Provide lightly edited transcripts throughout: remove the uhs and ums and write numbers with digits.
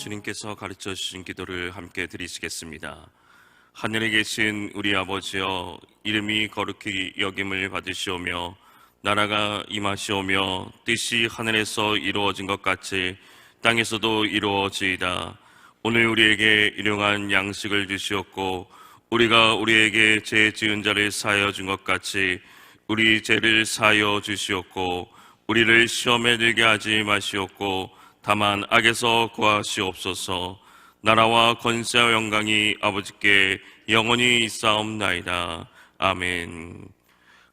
주님께서 가르쳐 주신 기도를 함께 드리시겠습니다. 하늘에 계신 우리 아버지여, 이름이 거룩히 여김을 받으시오며 나라가 임하시오며 뜻이 하늘에서 이루어진 것 같이 땅에서도 이루어지이다. 오늘 우리에게 일용할 양식을 주시옵고 우리가 우리에게 죄 지은 자를 사하여 준 것 같이 우리 죄를 사하여 주시옵고 우리를 시험에 들게 하지 마시옵고 다만 악에서 구하시옵소서. 나라와 권세와 영광이 아버지께 영원히 있사옵나이다. 아멘.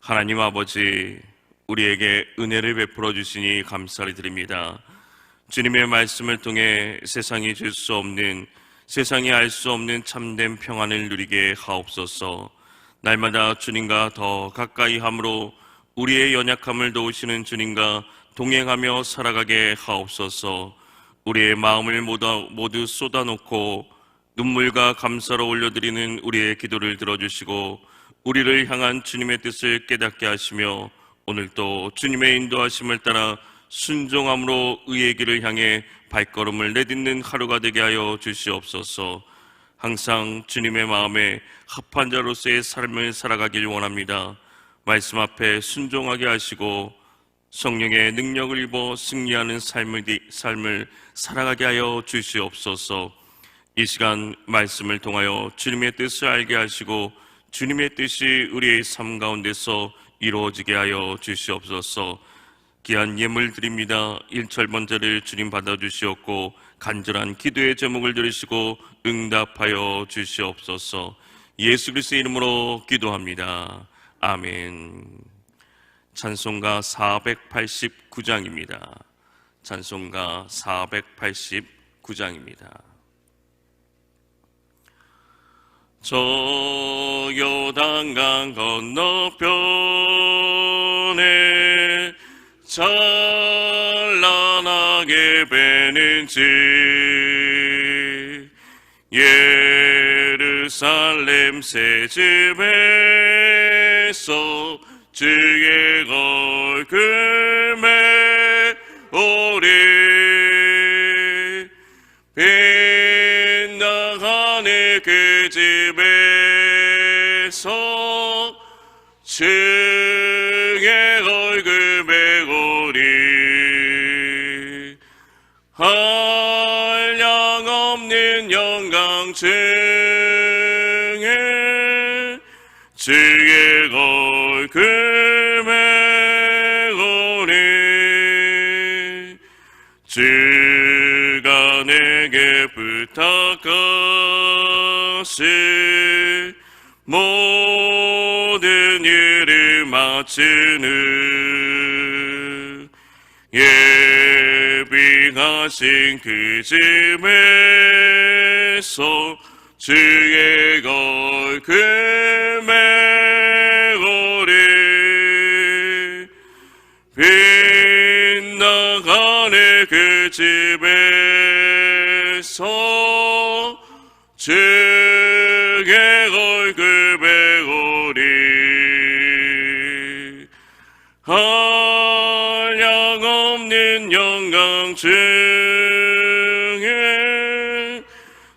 하나님 아버지, 우리에게 은혜를 베풀어 주시니 감사를 드립니다. 주님의 말씀을 통해 세상이 줄 수 없는, 세상이 알 수 없는 참된 평안을 누리게 하옵소서. 날마다 주님과 더 가까이 함으로 우리의 연약함을 도우시는 주님과 동행하며 살아가게 하옵소서. 우리의 마음을 모두 쏟아놓고 눈물과 감사로 올려드리는 우리의 기도를 들어주시고 우리를 향한 주님의 뜻을 깨닫게 하시며 오늘도 주님의 인도하심을 따라 순종함으로 의의 길을 향해 발걸음을 내딛는 하루가 되게 하여 주시옵소서. 항상 주님의 마음에 합한 자로서의 삶을 살아가길 원합니다. 말씀 앞에 순종하게 하시고 성령의 능력을 입어 승리하는 삶을 살아가게 하여 주시옵소서. 이 시간 말씀을 통하여 주님의 뜻을 알게 하시고 주님의 뜻이 우리의 삶 가운데서 이루어지게 하여 주시옵소서. 귀한 예물 드립니다. 1철번제를 주님 받아주시옵고 간절한 기도의 제목을 들으시고 응답하여 주시옵소서. 예수 그리스도의 이름으로 기도합니다. 아멘. 찬송가 489장입니다. 찬송가 489장입니다. 저 요단강 건너편에 찬란하게 배는 집 예루살렘 새 집에서 주의 얼굴 메오리 빛나가는 그 집에서 주의 얼굴 메오리 한량없는 영광 중에 주의 얼굴 메오리 주가 내게 부탁하신 모든 일을 마치는 예비하신 그 집에서 주의 얼굴 메오리 빛나가는 그 집에서 주의 얼굴 메오리 한량없는 영광 중에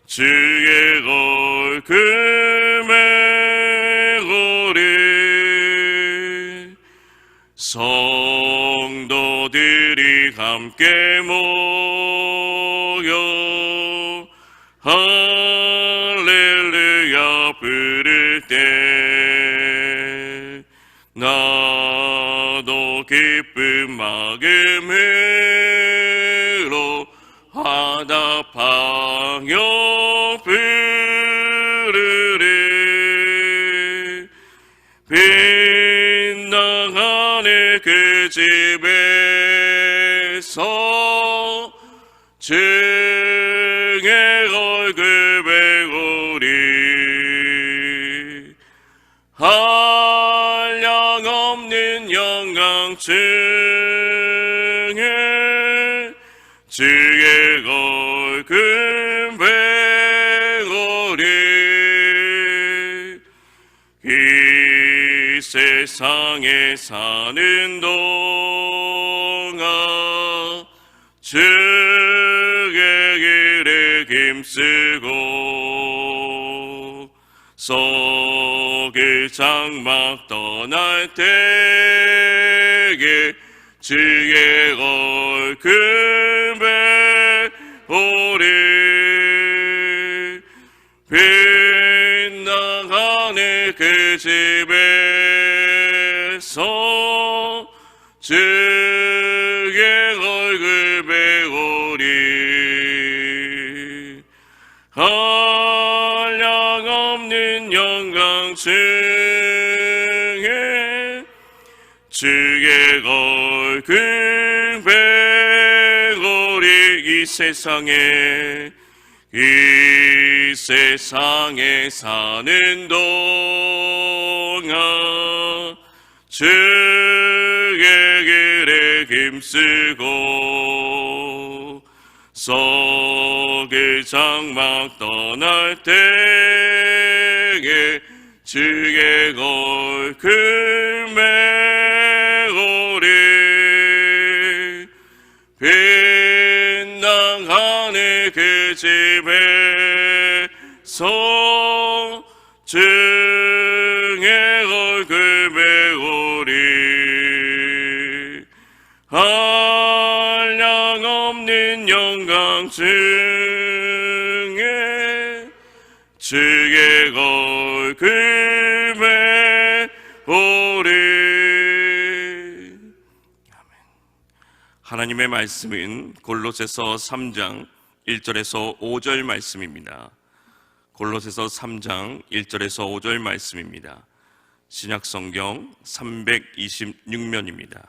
주의 얼굴 메오리 성도들이 함께 모여 할렐루야 부를 때 나도 기쁜 마음으로 화답하여 부르리 빛나가는 그 집에서 주의 얼굴 메오리 한량없는 영광 중에 주의 얼굴 메오리 이 세상에 사는 동안 주의 길에 힘쓰고 속의 장막 떠날 때에 주의 얼굴 배우리 빛나가는 그 집에서 주의 얼굴 배우리 한량없는 영광 중에 주의 얼굴 배우리 이 세상에 사는 동안 주의 길에 힘쓰고 속의 장막 떠날 때에 주의 얼굴 메우리 빛나가는 그 집에서 주의 얼굴 배우리 한량없는 영광 중에 주의 얼굴 배우리. 하나님의 말씀은 골로새서 3장 1절에서 5절 말씀입니다. 골로새서 3장 1절에서 5절 말씀입니다. 신약성경 326면입니다.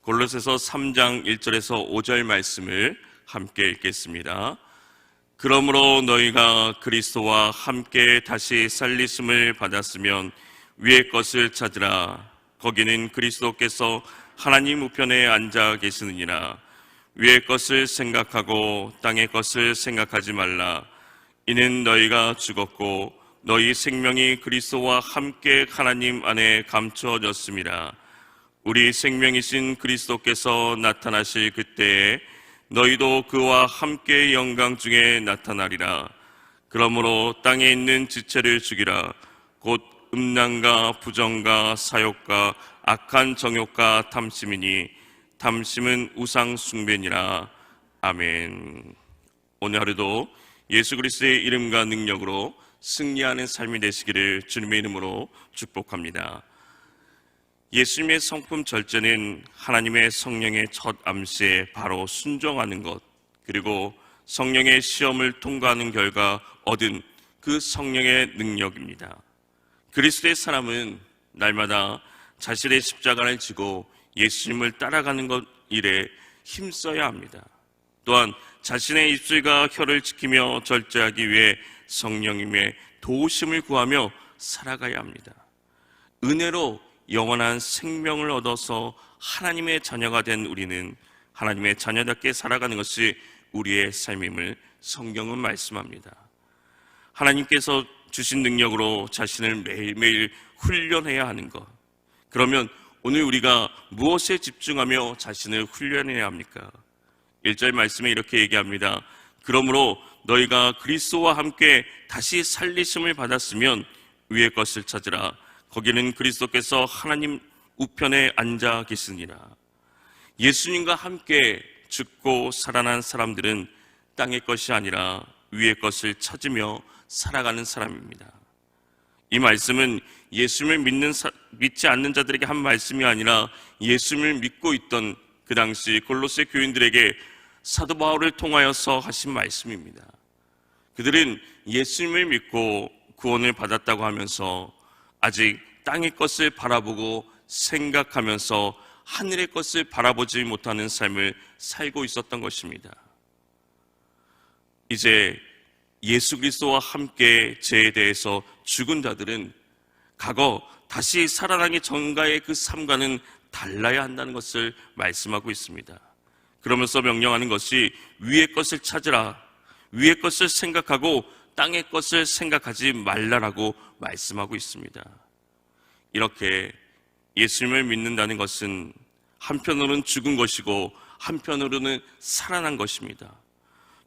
골로새서 3장 1절에서 5절 말씀을 함께 읽겠습니다. 그러므로 너희가 그리스도와 함께 다시 살리심을 받았으면 위의 것을 찾으라. 거기는 그리스도께서 하나님 우편에 앉아 계시느니라. 위의 것을 생각하고 땅의 것을 생각하지 말라. 이는 너희가 죽었고 너희 생명이 그리스도와 함께 하나님 안에 감추어졌습니다. 우리 생명이신 그리스도께서 나타나실 그때에 너희도 그와 함께 영광 중에 나타나리라. 그러므로 땅에 있는 지체를 죽이라. 곧 음란과 부정과 사욕과 악한 정욕과 탐심이니 탐심은 우상 숭배니라. 아멘. 오늘 하루도 예수 그리스도의 이름과 능력으로 승리하는 삶이 되시기를 주님의 이름으로 축복합니다. 예수님의 성품 절제는 하나님의 성령의 첫 암시에 바로 순종하는 것, 그리고 성령의 시험을 통과하는 결과 얻은 그 성령의 능력입니다. 그리스도의 사람은 날마다 자신의 십자가를 지고 예수님을 따라가는 것 일에 힘써야 합니다. 또한 자신의 입술과 혀를 지키며 절제하기 위해 성령님의 도우심을 구하며 살아가야 합니다. 은혜로 영원한 생명을 얻어서 하나님의 자녀가 된 우리는 하나님의 자녀답게 살아가는 것이 우리의 삶임을 성경은 말씀합니다. 하나님께서 주신 능력으로 자신을 매일매일 훈련해야 하는 것. 그러면 오늘 우리가 무엇에 집중하며 자신을 훈련해야 합니까? 1절 말씀에 이렇게 얘기합니다. 그러므로 너희가 그리스도와 함께 다시 살리심을 받았으면 위의 것을 찾으라. 거기는 그리스도께서 하나님 우편에 앉아 계시니라. 예수님과 함께 죽고 살아난 사람들은 땅의 것이 아니라 위의 것을 찾으며 살아가는 사람입니다. 이 말씀은 예수님을 믿지 않는 자들에게 한 말씀이 아니라 예수님을 믿고 있던 그 당시 골로새 교인들에게 사도 바울을 통하여서 하신 말씀입니다. 그들은 예수님을 믿고 구원을 받았다고 하면서 아직 땅의 것을 바라보고 생각하면서 하늘의 것을 바라보지 못하는 삶을 살고 있었던 것입니다. 이제 예수 그리스도와 함께 죄에 대해서 죽은 자들은 과거 다시 살아나기 전과의 그 삶과는 달라야 한다는 것을 말씀하고 있습니다. 그러면서 명령하는 것이 위의 것을 찾으라, 위의 것을 생각하고 땅의 것을 생각하지 말라라고 말씀하고 있습니다. 이렇게 예수님을 믿는다는 것은 한편으로는 죽은 것이고 한편으로는 살아난 것입니다.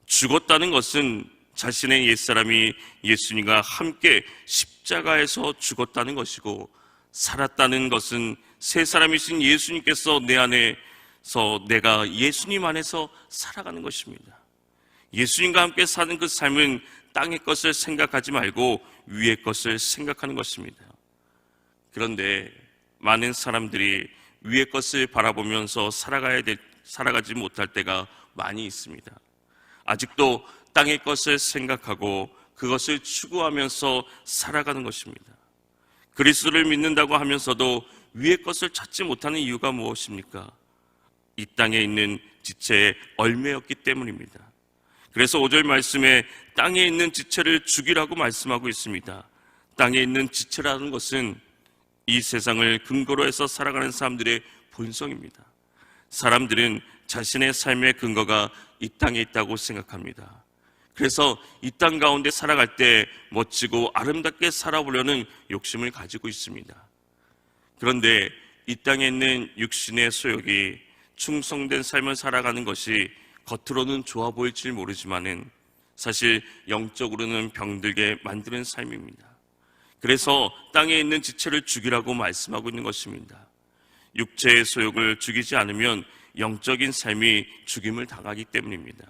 죽었다는 것은 자신의 옛사람이 예수님과 함께 십자가에서 죽었다는 것이고, 살았다는 것은 새 사람이신 예수님께서 내 안에서, 내가 예수님 안에서 살아가는 것입니다. 예수님과 함께 사는 그 삶은 땅의 것을 생각하지 말고 위의 것을 생각하는 것입니다. 그런데 많은 사람들이 위의 것을 바라보면서 살아가지 못할 때가 많이 있습니다. 아직도 땅의 것을 생각하고 그것을 추구하면서 살아가는 것입니다. 그리스도를 믿는다고 하면서도 위의 것을 찾지 못하는 이유가 무엇입니까? 이 땅에 있는 지체에 얽매였기 때문입니다. 그래서 5절 말씀에 땅에 있는 지체를 죽이라고 말씀하고 있습니다. 땅에 있는 지체라는 것은 이 세상을 근거로 해서 살아가는 사람들의 본성입니다. 사람들은 자신의 삶의 근거가 이 땅에 있다고 생각합니다. 그래서 이 땅 가운데 살아갈 때 멋지고 아름답게 살아보려는 욕심을 가지고 있습니다. 그런데 이 땅에 있는 육신의 소욕이 충성된 삶을 살아가는 것이 겉으로는 좋아 보일지 모르지만은 사실 영적으로는 병들게 만드는 삶입니다. 그래서 땅에 있는 지체를 죽이라고 말씀하고 있는 것입니다. 육체의 소욕을 죽이지 않으면 영적인 삶이 죽임을 당하기 때문입니다.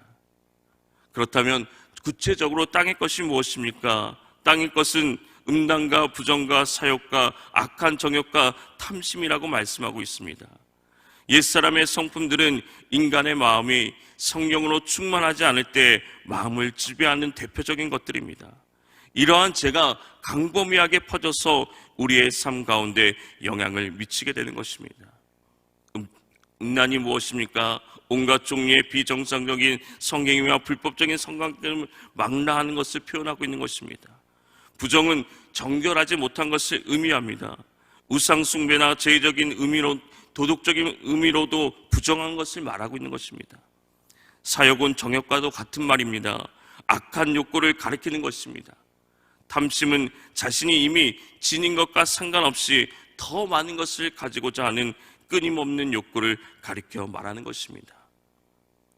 그렇다면 구체적으로 땅의 것이 무엇입니까? 땅의 것은 음란과 부정과 사욕과 악한 정욕과 탐심이라고 말씀하고 있습니다. 옛사람의 성품들은 인간의 마음이 성령으로 충만하지 않을 때 마음을 지배하는 대표적인 것들입니다. 이러한 죄가 광범위하게 퍼져서 우리의 삶 가운데 영향을 미치게 되는 것입니다. 음란이 무엇입니까? 온갖 종류의 비정상적인 성행위와 불법적인 성관계를 망라하는 것을 표현하고 있는 것입니다. 부정은 정결하지 못한 것을 의미합니다. 우상숭배나 죄적인 의미로, 도덕적인 의미로도 부정한 것을 말하고 있는 것입니다. 사욕은 정욕과도 같은 말입니다. 악한 욕구를 가리키는 것입니다. 탐심은 자신이 이미 지닌 것과 상관없이 더 많은 것을 가지고자 하는 끊임없는 욕구를 가리켜 말하는 것입니다.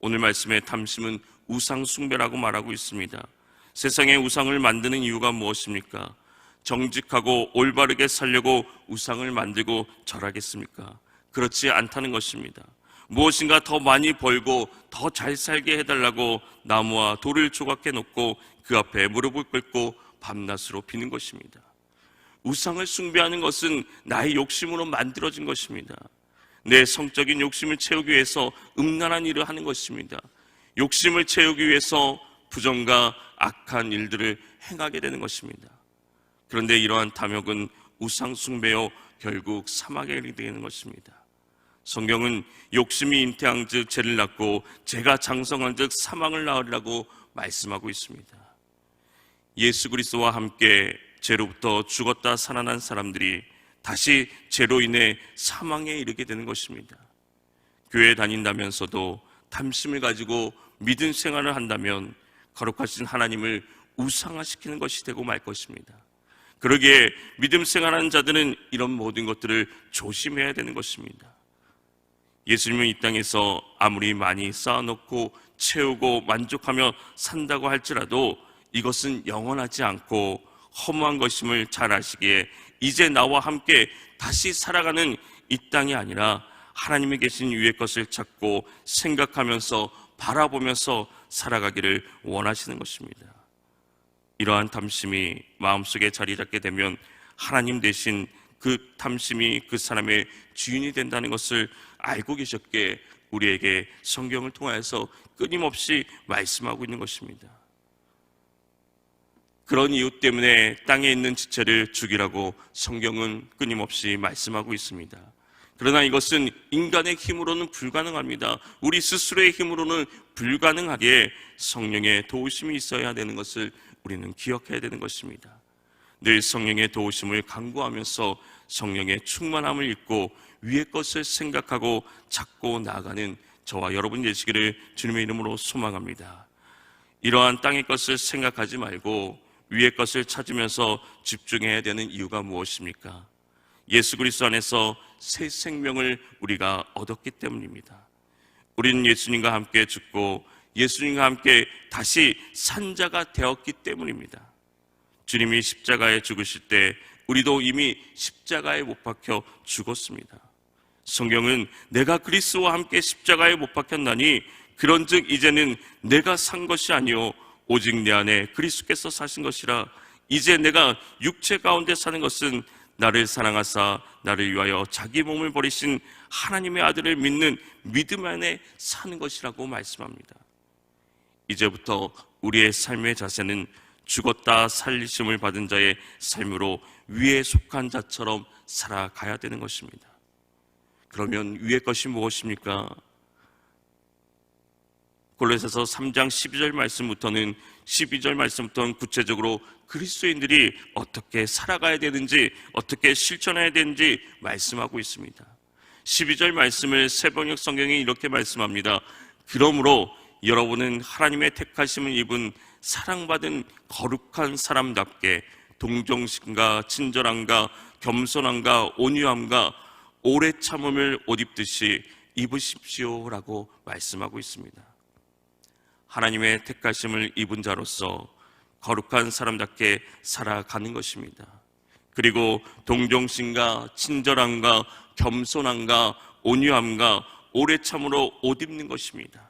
오늘 말씀의 탐심은 우상 숭배라고 말하고 있습니다. 세상에 우상을 만드는 이유가 무엇입니까? 정직하고 올바르게 살려고 우상을 만들고 절하겠습니까? 그렇지 않다는 것입니다. 무엇인가 더 많이 벌고 더 잘 살게 해달라고 나무와 돌을 조각해 놓고 그 앞에 무릎을 꿇고 밤낮으로 비는 것입니다. 우상을 숭배하는 것은 나의 욕심으로 만들어진 것입니다. 내 성적인 욕심을 채우기 위해서 음란한 일을 하는 것입니다. 욕심을 채우기 위해서 부정과 악한 일들을 행하게 되는 것입니다. 그런데 이러한 탐욕은 우상 숭배요 결국 사망에 이르게 되는 것입니다. 성경은 욕심이 잉태한즉 죄를 낳고 죄가 장성한즉 사망을 낳으리라고 말씀하고 있습니다. 예수 그리스도와 함께 죄로부터 죽었다 살아난 사람들이 다시 죄로 인해 사망에 이르게 되는 것입니다. 교회 다닌다면서도 탐심을 가지고 믿음 생활을 한다면 거룩하신 하나님을 우상화시키는 것이 되고 말 것입니다. 그러기에 믿음 생활하는 자들은 이런 모든 것들을 조심해야 되는 것입니다. 예수님은 이 땅에서 아무리 많이 쌓아놓고 채우고 만족하며 산다고 할지라도 이것은 영원하지 않고 허무한 것임을 잘 아시기에 이제 나와 함께 다시 살아가는 이 땅이 아니라 하나님이 계신 위의 것을 찾고 생각하면서 바라보면서 살아가기를 원하시는 것입니다. 이러한 탐심이 마음속에 자리 잡게 되면 하나님 대신 그 탐심이 그 사람의 주인이 된다는 것을 알고 계셨기에 우리에게 성경을 통하여서 끊임없이 말씀하고 있는 것입니다. 그런 이유 때문에 땅에 있는 지체를 죽이라고 성경은 끊임없이 말씀하고 있습니다. 그러나 이것은 인간의 힘으로는 불가능합니다. 우리 스스로의 힘으로는 불가능하게 성령의 도우심이 있어야 되는 것을 우리는 기억해야 되는 것입니다. 늘 성령의 도우심을 간구하면서 성령의 충만함을 잊고 위의 것을 생각하고 찾고 나아가는 저와 여러분 되시기를 주님의 이름으로 소망합니다. 이러한 땅의 것을 생각하지 말고 위의 것을 찾으면서 집중해야 되는 이유가 무엇입니까? 예수 그리스도 안에서 새 생명을 우리가 얻었기 때문입니다. 우리는 예수님과 함께 죽고 예수님과 함께 다시 산 자가 되었기 때문입니다. 주님이 십자가에 죽으실 때 우리도 이미 십자가에 못 박혀 죽었습니다. 성경은 내가 그리스도와 함께 십자가에 못 박혔나니 그런즉 이제는 내가 산 것이 아니요 오직 내 안에 그리스도께서 사신 것이라. 이제 내가 육체 가운데 사는 것은 나를 사랑하사 나를 위하여 자기 몸을 버리신 하나님의 아들을 믿는 믿음 안에 사는 것이라고 말씀합니다. 이제부터 우리의 삶의 자세는 죽었다 살리심을 받은 자의 삶으로 위에 속한 자처럼 살아가야 되는 것입니다. 그러면 위의 것이 무엇입니까? 골로새서 3장 12절 말씀부터는 12절 말씀부터는 구체적으로 그리스도인들이 어떻게 살아가야 되는지, 어떻게 실천해야 되는지 말씀하고 있습니다. 12절 말씀을 새번역 성경이 이렇게 말씀합니다. 그러므로 여러분은 하나님의 택하심을 입은 사랑받은 거룩한 사람답게 동정심과 친절함과 겸손함과 온유함과 오래 참음을 옷 입듯이 입으십시오라고 말씀하고 있습니다. 하나님의 택하심을 입은 자로서 거룩한 사람답게 살아가는 것입니다. 그리고 동정심과 친절함과 겸손함과 온유함과 오래 참으로 옷 입는 것입니다.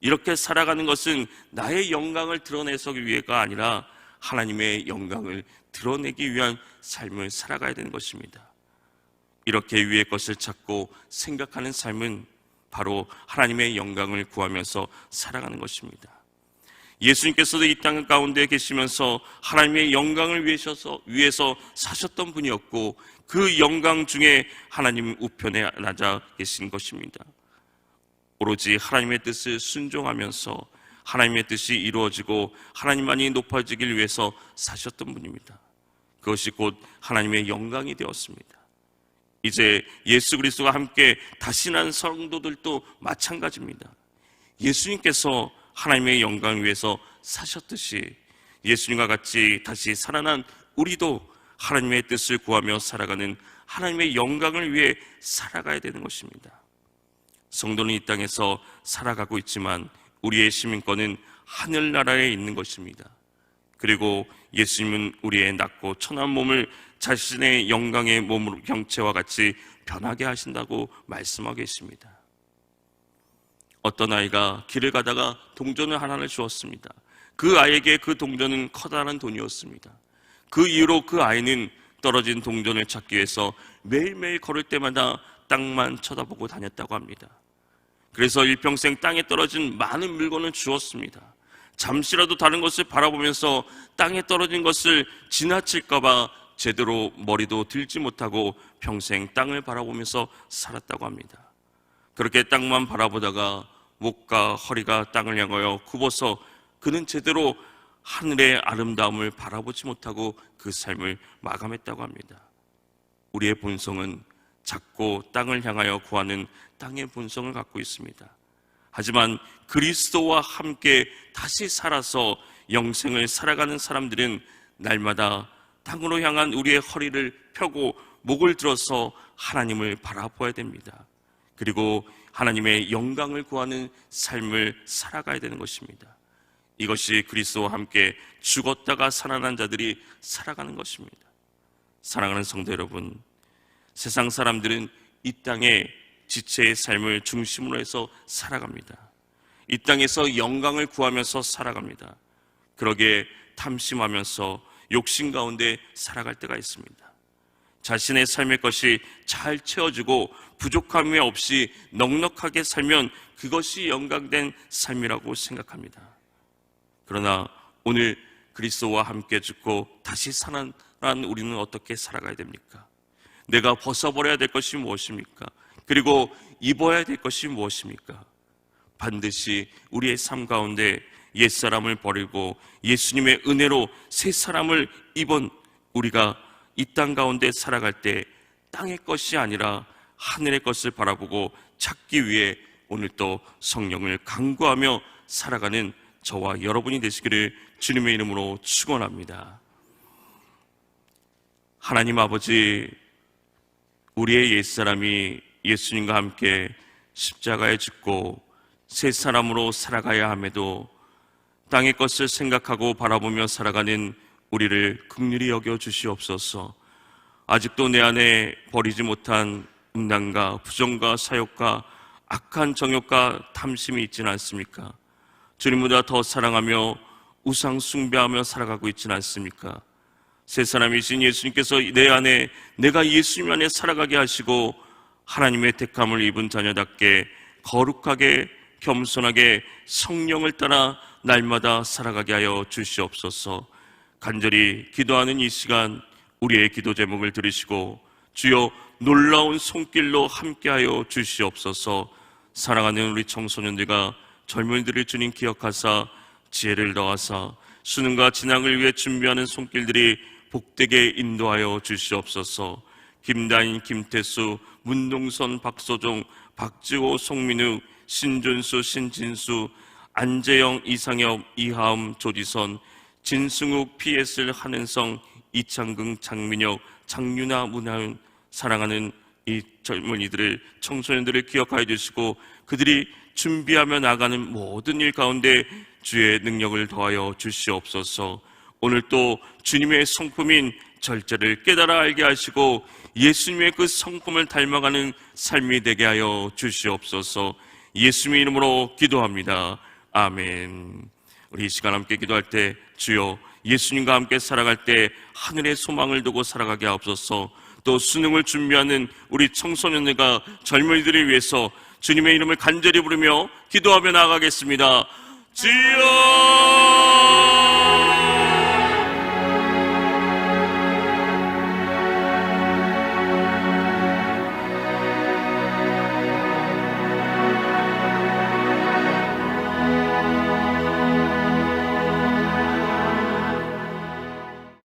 이렇게 살아가는 것은 나의 영광을 드러내기 위해가 아니라 하나님의 영광을 드러내기 위한 삶을 살아가야 되는 것입니다. 이렇게 위의 것을 찾고 생각하는 삶은 바로 하나님의 영광을 구하면서 살아가는 것입니다. 예수님께서도 이 땅 가운데 계시면서 하나님의 영광을 위해서 사셨던 분이었고 그 영광 중에 하나님 우편에 앉아 계신 것입니다. 오로지 하나님의 뜻을 순종하면서 하나님의 뜻이 이루어지고 하나님만이 높아지길 위해서 사셨던 분입니다. 그것이 곧 하나님의 영광이 되었습니다. 이제 예수 그리스도가 함께 다시 난 성도들도 마찬가지입니다. 예수님께서 하나님의 영광을 위해서 사셨듯이 예수님과 같이 다시 살아난 우리도 하나님의 뜻을 구하며 살아가는 하나님의 영광을 위해 살아가야 되는 것입니다. 성도는 이 땅에서 살아가고 있지만 우리의 시민권은 하늘나라에 있는 것입니다. 그리고 예수님은 우리의 낮고 천한 몸을 자신의 영광의 몸으로 형체와 같이 변하게 하신다고 말씀하고 계십니다. 어떤 아이가 길을 가다가 동전을 하나를 주었습니다. 그 아이에게 그 동전은 커다란 돈이었습니다. 그 이후로 그 아이는 떨어진 동전을 찾기 위해서 매일매일 걸을 때마다 땅만 쳐다보고 다녔다고 합니다. 그래서 일평생 땅에 떨어진 많은 물건을 주었습니다. 잠시라도 다른 것을 바라보면서 땅에 떨어진 것을 지나칠까봐 제대로 머리도 들지 못하고 평생 땅을 바라보면서 살았다고 합니다. 그렇게 땅만 바라보다가 목과 허리가 땅을 향하여 굽어서 그는 제대로 하늘의 아름다움을 바라보지 못하고 그 삶을 마감했다고 합니다. 우리의 본성은 작고 땅을 향하여 구하는 땅의 본성을 갖고 있습니다. 하지만 그리스도와 함께 다시 살아서 영생을 살아가는 사람들은 날마다 땅으로 향한 우리의 허리를 펴고 목을 들어서 하나님을 바라보아야 됩니다. 그리고 하나님의 영광을 구하는 삶을 살아가야 되는 것입니다. 이것이 그리스도와 함께 죽었다가 살아난 자들이 살아가는 것입니다. 사랑하는 성도 여러분, 세상 사람들은 이 땅에 지체의 삶을 중심으로 해서 살아갑니다. 이 땅에서 영광을 구하면서 살아갑니다. 그러기에 탐심하면서 욕심 가운데 살아갈 때가 있습니다. 자신의 삶의 것이 잘 채워지고 부족함이 없이 넉넉하게 살면 그것이 영광된 삶이라고 생각합니다. 그러나 오늘 그리스도와 함께 죽고 다시 살아난 우리는 어떻게 살아가야 됩니까? 내가 벗어버려야 될 것이 무엇입니까? 그리고 입어야 될 것이 무엇입니까? 반드시 우리의 삶 가운데 옛사람을 버리고 예수님의 은혜로 새 사람을 입은 우리가 이 땅 가운데 살아갈 때 땅의 것이 아니라 하늘의 것을 바라보고 찾기 위해 오늘 또 성령을 간구하며 살아가는 저와 여러분이 되시기를 주님의 이름으로 축원합니다. 하나님 아버지, 우리의 옛사람이 예수님과 함께 십자가에 죽고 새 사람으로 살아가야 함에도 땅의 것을 생각하고 바라보며 살아가는 우리를 긍휼히 여겨 주시옵소서. 아직도 내 안에 버리지 못한 음란과 부정과 사욕과 악한 정욕과 탐심이 있지는 않습니까? 주님보다 더 사랑하며 우상 숭배하며 살아가고 있지는 않습니까? 새 사람이신 예수님께서 내 안에, 내가 예수님 안에 살아가게 하시고 하나님의 택함을 입은 자녀답게 거룩하게 겸손하게 성령을 따라 날마다 살아가게 하여 주시옵소서. 간절히 기도하는 이 시간 우리의 기도 제목을 들으시고 주여 놀라운 손길로 함께하여 주시옵소서. 사랑하는 우리 청소년들과 젊은이들을 주님 기억하사 지혜를 더하사 수능과 진학을 위해 준비하는 손길들이 복되게 인도하여 주시옵소서. 김다인, 김태수, 문동선, 박소종, 박지호, 송민우, 신준수, 신진수, 안재영, 이상엽, 이하음, 조지선, 진승욱, 피에슬, 한은성, 이창근, 장민혁, 장윤아, 문하윤, 사랑하는 이 젊은이들을, 청소년들을 기억하여 주시고 그들이 준비하며 나가는 모든 일 가운데 주의 능력을 더하여 주시옵소서. 오늘 또 주님의 성품인 절제를 깨달아 알게 하시고 예수님의 그 성품을 닮아가는 삶이 되게 하여 주시옵소서. 예수님의 이름으로 기도합니다. 아멘. 우리 이 시간 함께 기도할 때 주여 예수님과 함께 살아갈 때 하늘의 소망을 두고 살아가게 하옵소서. 또 수능을 준비하는 우리 청소년들과 젊은이들을 위해서 주님의 이름을 간절히 부르며 기도하며 나아가겠습니다. 주여